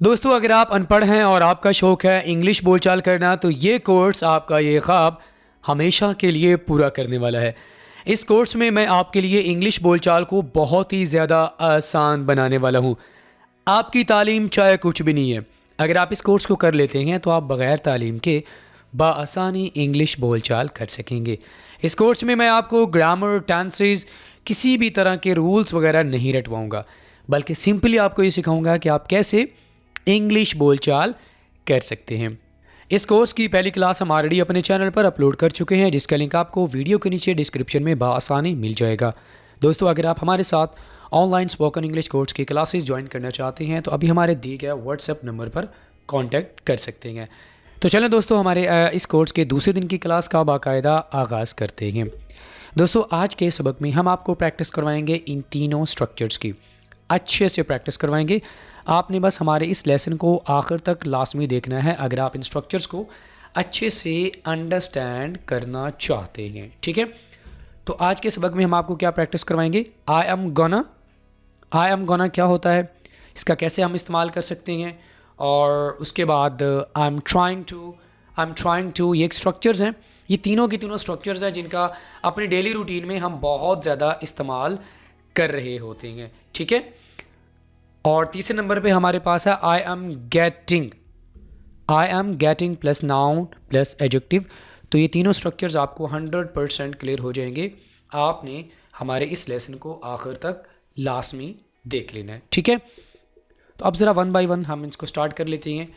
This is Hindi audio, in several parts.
दोस्तों, अगर आप अनपढ़ हैं और आपका शौक़ है इंग्लिश बोलचाल करना, तो ये कोर्स आपका ये ख्वाब हमेशा के लिए पूरा करने वाला है। इस कोर्स में मैं आपके लिए इंग्लिश बोलचाल को बहुत ही ज़्यादा आसान बनाने वाला हूँ। आपकी तालीम चाहे कुछ भी नहीं है, अगर आप इस कोर्स को कर लेते हैं तो आप बग़ैर तालीम के बआसानी इंग्लिश बोलचाल कर सकेंगे। इस कोर्स में मैं आपको ग्रामर, टेंसेस, किसी भी तरह के रूल्स वगैरह नहीं रटवाऊँगा, बल्कि सिंपली आपको ये सिखाऊंगा कि आप कैसे इंग्लिश बोलचाल कर सकते हैं। इस कोर्स की पहली क्लास हम ऑलरेडी अपने चैनल पर अपलोड कर चुके हैं, जिसका लिंक आपको वीडियो के नीचे डिस्क्रिप्शन में बआसानी मिल जाएगा। दोस्तों, अगर आप हमारे साथ ऑनलाइन स्पोकन इंग्लिश कोर्स की क्लासेस ज्वाइन करना चाहते हैं तो अभी हमारे दिए गए व्हाट्सएप नंबर पर कॉन्टैक्ट कर सकते हैं। तो चलें दोस्तों, हमारे इस कोर्स के दूसरे दिन की क्लास का बाकायदा आगाज़ करते हैं। दोस्तों, आज के सबक में हम आपको प्रैक्टिस करवाएंगे इन तीनों स्ट्रक्चर्स की। अच्छे से प्रैक्टिस करवाएंगे। आपने बस हमारे इस लेसन को आखिर तक लाजमी देखना है अगर आप इन स्ट्रक्चर्स को अच्छे से अंडरस्टैंड करना चाहते हैं, ठीक है। तो आज के सबक में हम आपको क्या प्रैक्टिस करवाएंगे? आई एम गोना क्या होता है, इसका कैसे हम इस्तेमाल कर सकते हैं, और उसके बाद आई एम ट्राइंग टू, ये एक स्ट्रक्चर्स हैं। ये तीनों की तीनों स्ट्रक्चर्स हैं जिनका अपने डेली रूटीन में हम बहुत ज़्यादा इस्तेमाल कर रहे होते हैं, ठीक है। और तीसरे नंबर पे हमारे पास है I am getting plus noun plus adjective. तो ये तीनों स्ट्रक्चर्स आपको 100% क्लियर हो जाएंगे। आपने हमारे इस लेसन को आखिर तक लाजमी देख लेना है, ठीक है। तो अब ज़रा वन बाय वन हम इसको स्टार्ट कर लेते हैं।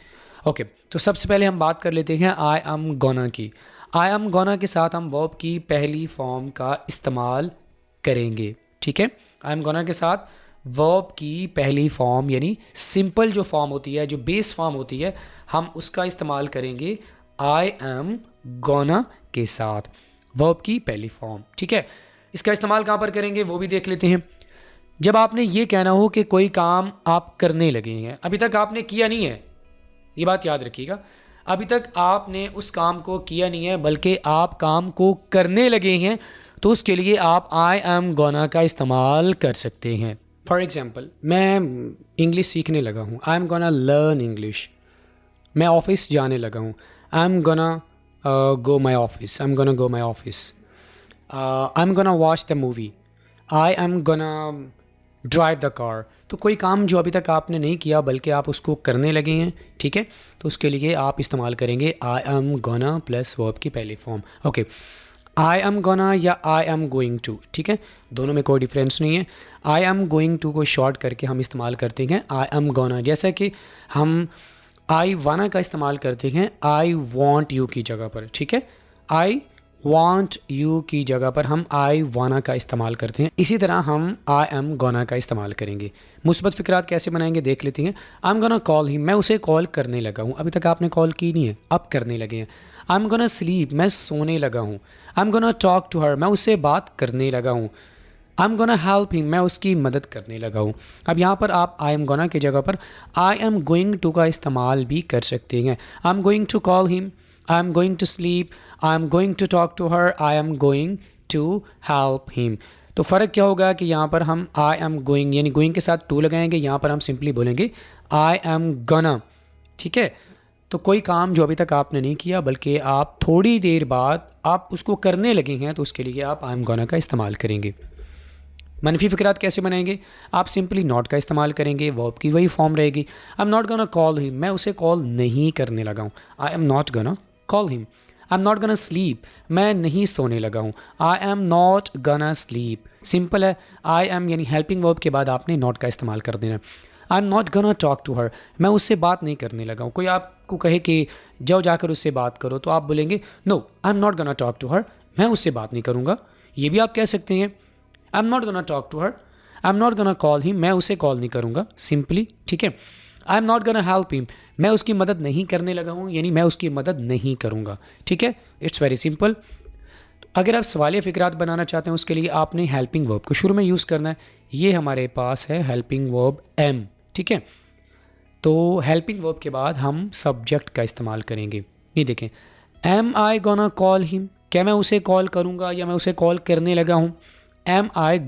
ओके, तो सबसे पहले हम बात कर लेते हैं आई एम गोना की। आई एम गोना के साथ हम वर्ब की पहली फॉर्म का इस्तेमाल करेंगे, ठीक है। आई एम गोना के साथ वर्ब की पहली फॉर्म यानी सिंपल जो फॉर्म होती है, जो बेस फॉर्म होती है, हम उसका इस्तेमाल करेंगे आई एम गोना के साथ, वर्ब की पहली फॉर्म, ठीक है। इसका इस्तेमाल कहाँ पर करेंगे वो भी देख लेते हैं। जब आपने ये कहना हो कि कोई काम आप करने लगे हैं, अभी तक आपने किया नहीं है, ये बात याद रखिएगा, अभी तक आपने उस काम को किया नहीं है बल्कि आप काम को करने लगे हैं, तो उसके लिए आप आई एम गोना का इस्तेमाल कर सकते हैं। फॉर एग्ज़ाम्पल, मैं इंग्लिश सीखने लगा हूँ, I am gonna learn English. मैं ऑफिस जाने लगा हूँ, I am gonna go my office, I am gonna go my office. I am gonna watch the movie, I am gonna drive the car. तो कोई काम जो अभी तक आपने नहीं किया बल्कि आप उसको करने लगे हैं, ठीक है, तो उसके लिए आप इस्तेमाल करेंगे आई एम गोना प्लस वर्ब की पहली form. Okay, I am gonna या आई एम गोइंग टू, ठीक है, दोनों में कोई डिफरेंस नहीं है। आई एम गोइंग टू को शॉर्ट करके हम इस्तेमाल करते हैं आई एम गोना, जैसा कि हम आई वाना का इस्तेमाल करते हैं आई वॉन्ट यू की जगह पर, ठीक है। आई वॉन्ट यू की जगह पर हम आई वाना का इस्तेमाल करते हैं। इसी तरह हम आई एम गोना का इस्तेमाल करेंगे। मुस्बत फ़िक्रात कैसे बनाएंगे देख लेते हैं। I am gonna call him, मैं उसे कॉल करने लगा हूँ, अभी तक आपने कॉल की नहीं है, अब करने लगे हैं। आई एम गोना स्लीप, मैं सोने लगा हूँ। I am gonna talk to her, मैं उससे बात करने लगा हूँ। I am gonna help him, मैं उसकी मदद करने लगा हूँ। अब यहाँ पर आप आई एम गोना की जगह पर आई एम गोइंग टू का इस्तेमाल भी कर सकते हैं। I am going to call him, I am going to sleep, I am going to talk to her, I am going to help him. तो फ़र्क क्या होगा कि यहाँ पर हम आई एम गोइंग यानी गोइंग के साथ टू लगाएंगे, यहाँ पर हम सिंपली बोलेंगे आई एम गोना, ठीक है। तो कोई काम जो अभी तक आपने नहीं किया बल्कि आप थोड़ी देर बाद आप उसको करने लगे हैं, तो उसके लिए आप आई एम गोना का इस्तेमाल करेंगे। मनफी फ़िक्रात कैसे बनाएंगे? आप सिंपली नॉट का इस्तेमाल करेंगे, वर्ब की वही फॉर्म रहेगी। I am not gonna call him, मैं उसे कॉल नहीं करने लगा हूँ, I am not gonna call him. I am not gonna sleep, मैं नहीं सोने लगा हूँ, I am not gonna sleep. Simple है, आई एम यानी हेल्पिंग वर्ब के बाद आपने नॉट का इस्तेमाल कर देना। I am not gonna talk to her, मैं उससे बात नहीं करने लगा हूँ। कोई आपको कहे कि जाओ जाकर उससे बात करो, तो आप बोलेंगे no I am not gonna talk to her, मैं उससे बात नहीं करूँगा। ये भी आप कह सकते हैं, I am not gonna talk to her, I am not gonna call him, मैं उसे कॉल नहीं करूँगा, सिंपली, ठीक है। I am not gonna help him, मैं उसकी मदद नहीं करने लगा हूँ, यानी मैं उसकी मदद नहीं करूँगा, ठीक है। It's very simple. अगर आप सवालिया फ़िक्रात बनाना चाहते हैं उसके लिए आपने हेल्पिंग वर्ब को शुरू में यूज़ करना है। ये हमारे पास है हेल्पिंग वर्ब एम, ठीक है। तो हेल्पिंग वर्ब के बाद हम सब्जेक्ट का इस्तेमाल करेंगे। ये देखें, am I gonna call him, क्या मैं उसे कॉल करूँगा या मैं उसे कॉल करने लगा हूँ। एम आई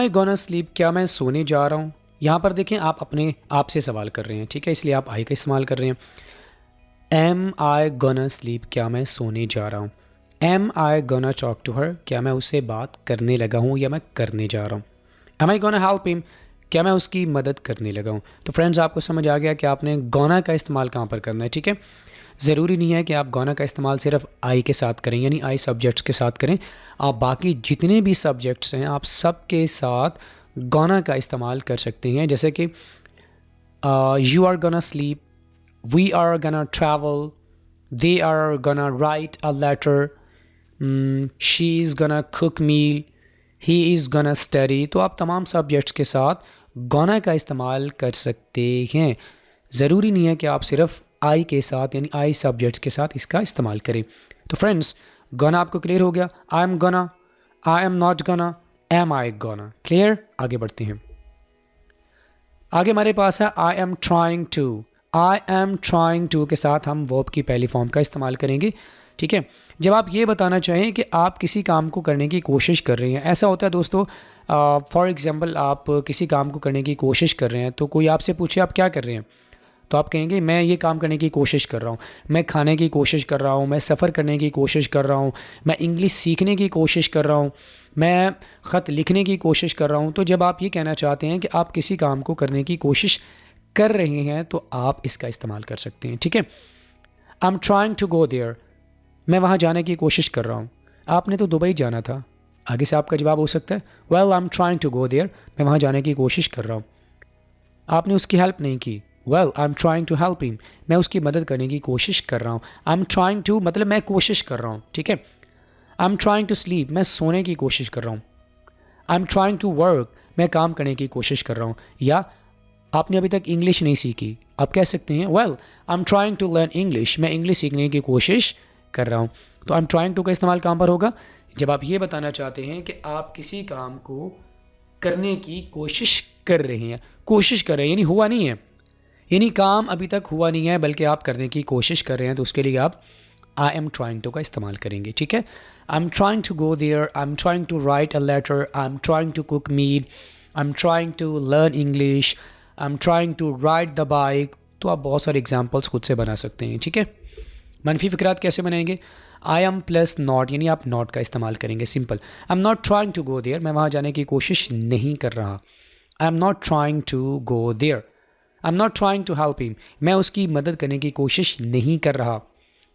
गोना स्लीप, क्या मैं सोने जा रहा हूँ। यहाँ पर देखें आप अपने आप से सवाल कर रहे हैं, ठीक है, इसलिए आप आई का इस्तेमाल कर रहे हैं। एम आई गोना स्लीप, क्या मैं सोने जा रहा हूँ। Am I gonna talk to her, क्या मैं उससे बात करने लगा हूँ या मैं करने जा रहा हूँ। Am I gonna help him, क्या मैं उसकी मदद करने लगा हूँ। तो फ्रेंड्स आपको समझ आ गया कि आपने गोना का इस्तेमाल कहाँ पर करना है, ठीक है। ज़रूरी नहीं है कि आप गोना का इस्तेमाल सिर्फ आई के साथ करें, यानी आई सब्जेक्ट्स के साथ करें। आप बाकी जितने भी सब्जेक्ट्स हैं आप सब के साथ गोना का इस्तेमाल कर सकते हैं। जैसे कि you are gonna sleep, we are gonna travel, they are gonna write a letter, she is gonna cook meal, he is gonna study. तो आप तमाम सब्जेक्ट्स के साथ गोना का इस्तेमाल कर सकते हैं। ज़रूरी नहीं है कि आप सिर्फ आई के साथ यानी आई सब्जेक्ट्स के साथ इसका इस्तेमाल करें। तो फ्रेंड्स गोना आपको क्लियर हो गया। I am gonna, I am not gonna, am I gonna. Clear, आगे बढ़ते हैं। आगे हमारे पास है I am trying to. I am trying to के साथ हम वर्ब की पहली फॉर्म का इस्तेमाल करेंगे, ठीक है। जब आप ये बताना चाहें कि आप किसी काम को करने की कोशिश कर रहे हैं, ऐसा होता है दोस्तों, फॉर एग्ज़ाम्पल आप किसी काम को करने की कोशिश कर रहे हैं, तो कोई आपसे पूछे आप क्या कर रहे हैं, तो आप कहेंगे मैं ये काम करने की कोशिश कर रहा हूँ, मैं खाने की कोशिश कर रहा हूँ, मैं सफ़र करने की कोशिश कर रहा हूँ, मैं इंग्लिश सीखने की कोशिश कर रहा हूँ, मैं ख़त लिखने की कोशिश कर रहा हूँ। तो जब आप ये कहना चाहते हैं कि आप किसी काम को करने की कोशिश कर रहे हैं तो आप इसका इस्तेमाल कर सकते हैं, ठीक है। I am trying to go there, मैं वहाँ जाने की कोशिश कर रहा हूँ। आपने तो दुबई जाना था, आगे से आपका जवाब हो सकता है well I am trying to go there, मैं वहाँ जाने की कोशिश कर रहा हूँ। आपने उसकी हेल्प नहीं की, well I am trying to help him, मैं उसकी मदद करने की कोशिश कर रहा हूँ। आई एम ट्राइंग टू मतलब मैं कोशिश कर रहा हूँ, ठीक है। I am trying to sleep, मैं सोने की कोशिश कर रहा हूँ। I am trying to work, मैं काम करने की कोशिश कर रहा हूँ। या आपने अभी तक इंग्लिश नहीं सीखी, आप कह सकते हैं well I am trying to learn English, मैं इंग्लिश सीखने की कोशिश कर रहा हूँ। तो आई एम ट्राइंग टू का इस्तेमाल कहाँ पर होगा, जब आप ये बताना चाहते हैं कि आप किसी काम को करने की कोशिश कर रहे हैं। कोशिश कर रहे हैं यानी हुआ नहीं है, यानी काम अभी तक हुआ नहीं है बल्कि आप करने की कोशिश कर रहे हैं, तो उसके लिए आप आई एम ट्राइंग टू का इस्तेमाल करेंगे, ठीक है। I am trying to go there, I am trying to write a letter, I am trying to cook meal, I am trying to learn English, I am trying to ride the bike. तो आप बहुत सारे एग्जाम्पल्स खुद से बना सकते हैं, ठीक है। मनफी फ़िक्रात कैसे बनाएंगे, आई एम प्लस नॉट, यानी आप नॉट का इस्तेमाल करेंगे। Simple, I am not trying to go there, मैं वहाँ जाने की कोशिश नहीं कर रहा। I am not trying to go there, I am not trying to help him, मैं उसकी मदद करने की कोशिश नहीं कर रहा।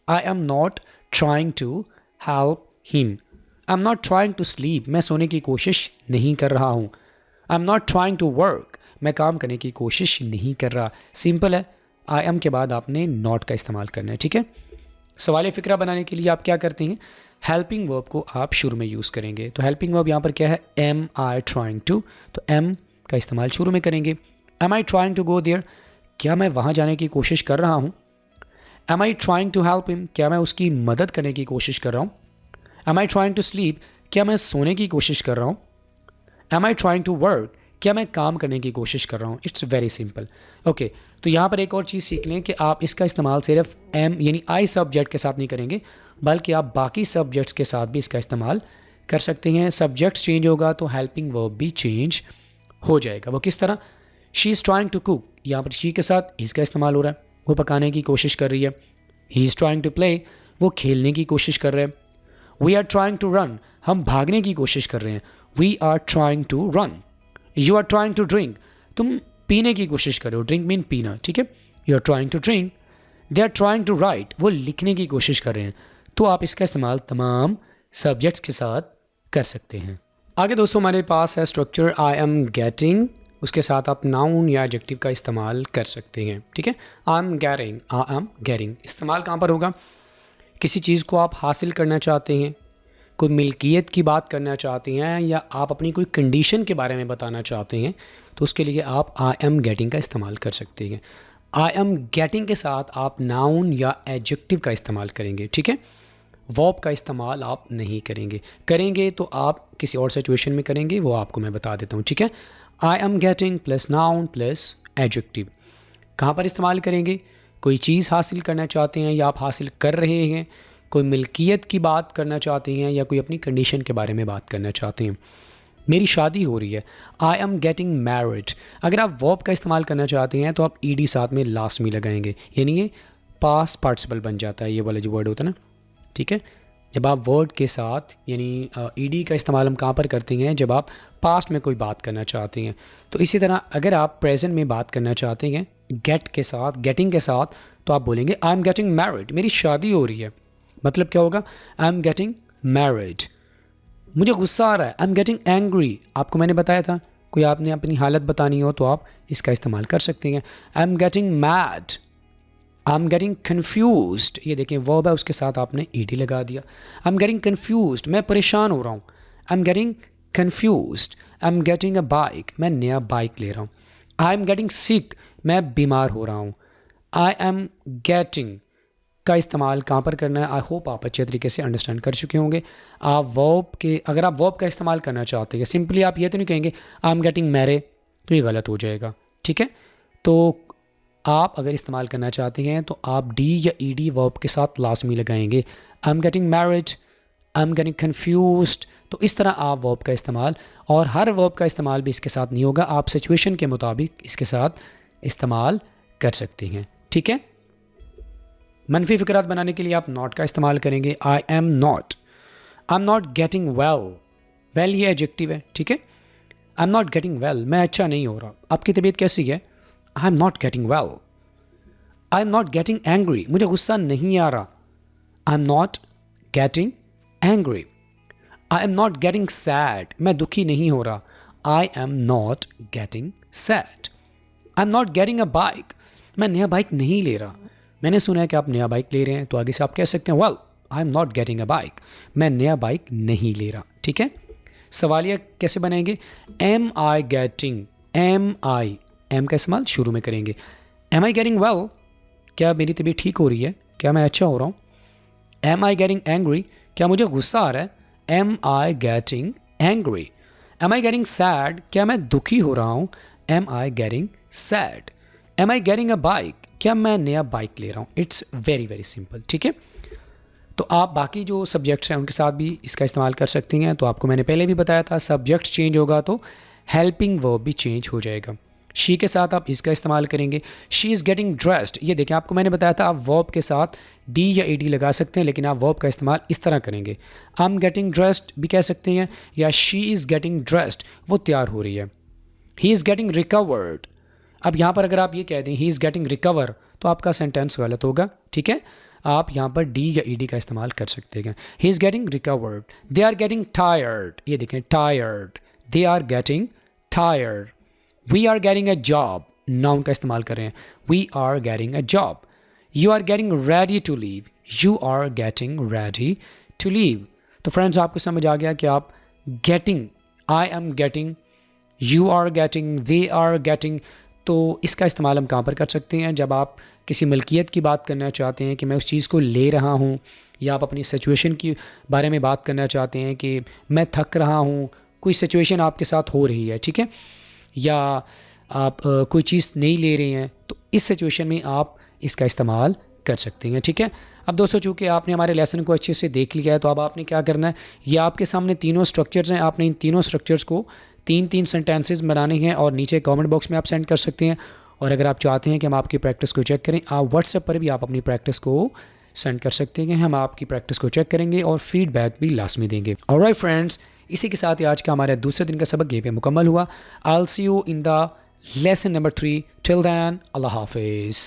I am not trying to help him, I am not trying to sleep, मैं सोने की कोशिश नहीं कर रहा हूँ। I am not trying to work, मैं काम करने की कोशिश नहीं कर रहा। सिंपल है, आई एम के बाद आपने नॉट का इस्तेमाल करना है, ठीक है। सवाल फ़िक्रा बनाने के लिए आप क्या करते हैं, हेल्पिंग वर्ब को आप शुरू में यूज़ करेंगे। तो हेल्पिंग वर्ब यहाँ पर क्या है, एम आई ट्राइंग टू, तो एम का इस्तेमाल शुरू में करेंगे। Am I trying to go there, क्या मैं वहाँ जाने की कोशिश कर रहा हूँ। Am I trying to help him, क्या मैं उसकी मदद करने की कोशिश कर रहा हूँ। Am I trying to sleep, क्या मैं सोने की कोशिश कर रहा हूँ। Am I trying to work, क्या मैं काम करने की कोशिश कर रहा हूँ। It's very simple, okay. तो यहाँ पर एक और चीज़ सीख लें कि आप इसका इस्तेमाल सिर्फ एम यानी आई सब्जेक्ट के साथ नहीं करेंगे, बल्कि आप बाकी सब्जेक्ट्स के साथ भी इसका इस्तेमाल कर सकते हैं। सब्जेक्ट चेंज होगा तो हेल्पिंग वर्ब भी चेंज हो जाएगा। वो किस तरह, she is trying to cook, यहाँ पर शी के साथ इसका इस्तेमाल हो रहा है, वो पकाने की कोशिश कर रही है। He is trying to play, वो खेलने की कोशिश कर रहे हैं। We are trying to run, हम भागने की कोशिश कर रहे हैं। We are trying to run. You are trying to drink, तुम पीने की कोशिश कर रहे हो, ड्रिंक मीन पीना, ठीक है। You are trying to drink. They are trying to write, वो लिखने की कोशिश कर रहे हैं। तो आप इसका इस्तेमाल तमाम सब्जेक्ट्स के साथ कर सकते हैं। आगे दोस्तों हमारे पास है स्ट्रक्चर आई एम गेटिंग, उसके साथ आप नाउन या एडजेक्टिव का इस्तेमाल कर सकते हैं, ठीक है। I am getting, I am getting इस्तेमाल कहाँ पर होगा, किसी चीज़ को आप हासिल करना चाहते हैं, कोई मिल्कियत की बात करना चाहते हैं, या आप अपनी कोई कंडीशन के बारे में बताना चाहते हैं, तो उसके लिए आप आई एम गेटिंग का इस्तेमाल कर सकते हैं। आई एम गेटिंग के साथ आप नाउन या एडजेक्टिव का इस्तेमाल करेंगे, ठीक है। वर्ब का इस्तेमाल आप नहीं करेंगे तो आप किसी और सिचुएशन में करेंगे, वो आपको मैं बता देता हूँ, ठीक है। I am getting plus noun plus adjective कहाँ पर इस्तेमाल करेंगे, कोई चीज़ हासिल करना चाहते हैं या आप हासिल कर रहे हैं, कोई मिल्कियत की बात करना चाहते हैं या कोई अपनी कंडीशन के बारे में बात करना चाहते हैं। मेरी शादी हो रही है, आई एम गेटिंग मैरिड। अगर आप वर्ब का इस्तेमाल करना चाहते हैं तो आप ईडी साथ में लास्ट में लगाएंगे, यानी ये पास्ट पार्टिसिपल बन जाता है, ये वाला जो वर्ड होता है ना, ठीक है। जब आप वर्ड के साथ यानी ईडी का इस्तेमाल हम कहाँ पर करते हैं, जब आप पास्ट में कोई बात करना चाहते हैं। तो इसी तरह अगर आप प्रेजेंट में बात करना चाहते हैं गेट के साथ, गेटिंग के साथ, तो आप बोलेंगे आई एम गेटिंग मैरिड, मेरी शादी हो रही है। मतलब क्या होगा, आई एम गेटिंग मैरिड। मुझे गुस्सा आ रहा है, आई एम गेटिंग एंग्री। आपको मैंने बताया था कोई आपने अपनी हालत बतानी हो तो आप इसका इस्तेमाल कर सकते हैं। I am getting mad, I am getting confused. ये देखें वर्ब है, उसके साथ आपने ईडी लगा दिया। आई एम गेटिंग कन्फ्यूज्ड, मैं परेशान हो रहा हूँ। I am getting confused. I am getting a bike, मैं नया बाइक ले रहा हूँ। आई एम गेटिंग सिक, मैं बीमार हो रहा हूँ। आई एम गेटिंग का इस्तेमाल कहाँ पर करना है, आई होप आप अच्छे तरीके से अंडरस्टैंड कर चुके होंगे। आप वर्ब के, अगर आप वर्ब का इस्तेमाल करना चाहते हैं, सिंपली आप ये तो नहीं कहेंगे आई एम गेटिंग मैरिड, तो ये गलत हो जाएगा, ठीक है। तो आप अगर इस्तेमाल करना चाहते हैं तो आप डी या ईडी वर्ब के साथ लाजमी लगाएंगे। आई am getting married, I am getting confused. तो इस तरह आप वर्ब का इस्तेमाल, और हर वर्ब का इस्तेमाल भी इसके साथ नहीं होगा, आप सिचुएशन के मुताबिक इसके साथ इस्तेमाल कर सकते हैं, ठीक है। मनफी फ़िक्रात बनाने के लिए आप नॉट का इस्तेमाल करेंगे। आई am not getting well. Well ये एडजेक्टिव है, ठीक है। I am not getting well, मैं अच्छा नहीं हो रहा। आपकी तबीयत कैसी है, I am not getting well. I am not getting angry, मुझे गुस्सा नहीं आ रहा। I am not getting angry. I am not getting sad, मैं दुखी नहीं हो रहा। I am not getting sad. I am not getting a bike, मैं नया बाइक नहीं ले रहा। मैंने सुना है कि आप नया बाइक ले रहे हैं, तो आगे से आप कह सकते हैं well I am not getting a bike, मैं नया बाइक नहीं ले रहा, ठीक है। सवालिया कैसे बनाएंगे, एम आई गेटिंग, एम का इस्तेमाल शुरू में करेंगे। एम आई गेटिंग वेल, क्या मेरी तबीयत ठीक हो रही है, क्या मैं अच्छा हो रहा हूँ। एम आई गेटिंग एंग्री, क्या मुझे गुस्सा आ रहा है। Am I getting angry. Am I getting sad, क्या मैं दुखी हो रहा हूँ। Am I getting sad. Am I getting a bike, क्या मैं नया बाइक ले रहा हूँ। इट्स वेरी वेरी सिंपल, ठीक है। तो आप बाकी जो सब्जेक्ट्स हैं उनके साथ भी इसका इस्तेमाल कर सकती हैं। तो आपको मैंने पहले भी बताया था, सब्जेक्ट चेंज होगा तो हेल्पिंग वर्ब भी चेंज हो जाएगा। शी के साथ आप इसका इस्तेमाल करेंगे। शी इज़ गेटिंग ड्रेस्ड, ये देखें आपको मैंने बताया था आप वर्ब के साथ डी या ईडी लगा सकते हैं, लेकिन आप वर्ब का इस्तेमाल इस तरह करेंगे। आई एम गेटिंग ड्रेस्ड भी कह सकते हैं, या शी इज़ गेटिंग ड्रेस्ड, वो तैयार हो रही है। ही इज़ गेटिंग रिकवर्ड, अब यहाँ पर अगर आप ये कह दें ही इज़ गेटिंग रिकवर, तो आपका सेंटेंस गलत होगा, ठीक है। आप यहाँ पर डी या ईडी का इस्तेमाल कर सकते हैं। He is getting recovered. They are getting tired, ये देखें tired, they are getting tired. We are getting a job, noun का इस्तेमाल कर रहे हैं। We are getting a job. You are getting ready to leave, you are getting ready to leave. तो फ्रेंड्स आपको समझ आ गया कि आप getting, I am getting, you are getting, they are getting, तो इसका इस्तेमाल हम कहाँ पर कर सकते हैं, जब आप किसी मलकियत की बात करना चाहते हैं कि मैं उस चीज़ को ले रहा हूँ, या आप अपनी सिचुएशन की बारे में बात करना चाहते हैं कि मैं थक रहा हूँ, कोई सिचुएशन आपके साथ हो रही है, ठीक है, या आप कोई चीज़ नहीं ले रहे हैं, तो इस सिचुएशन में आप इसका इस्तेमाल कर सकते हैं, ठीक है। अब दोस्तों चूँकि आपने हमारे लेसन को अच्छे से देख लिया है, तो अब आपने क्या करना है, ये आपके सामने तीनों स्ट्रक्चर्स हैं, आपने इन तीनों स्ट्रक्चर्स को 3-3 सेंटेंसेस बनाने हैं और नीचे कमेंट बॉक्स में आप सेंड कर सकते हैं। और अगर आप चाहते हैं कि हम आपकी प्रैक्टिस को चेक करें, आप व्हाट्सएप पर भी आप अपनी प्रैक्टिस को सेंड कर सकते हैं, हम आपकी प्रैक्टिस को चेक करेंगे और फीडबैक भी लाजमी देंगे। ऑलराइट फ्रेंड्स, इसी के साथ ही आज का हमारा दूसरे दिन का सबक ये पे मुकम्मल हुआ। I will see you in the lesson number 3। Till then, अल्लाह हाफिज़।